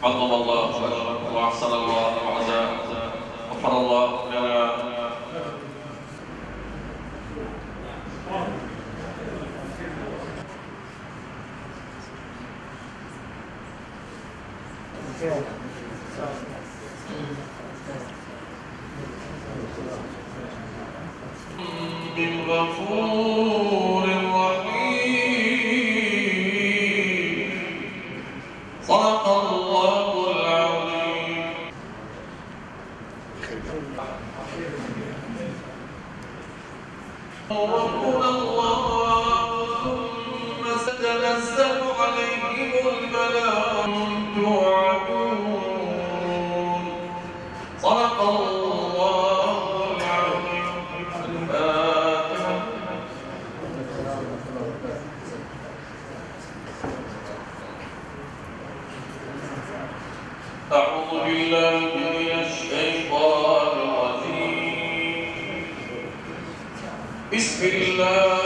عظم الله أجرك وأحسن الله عزاءك، غفر الله لنا. بالغفور الرحيم. صدق الله العظيم. ربنا الله ثم ستنزل عليهم الملائكة توعدون. صدق الله العظيم. الفاتحة. أعوذ بالله من الشيطان الرجيم. بسم الله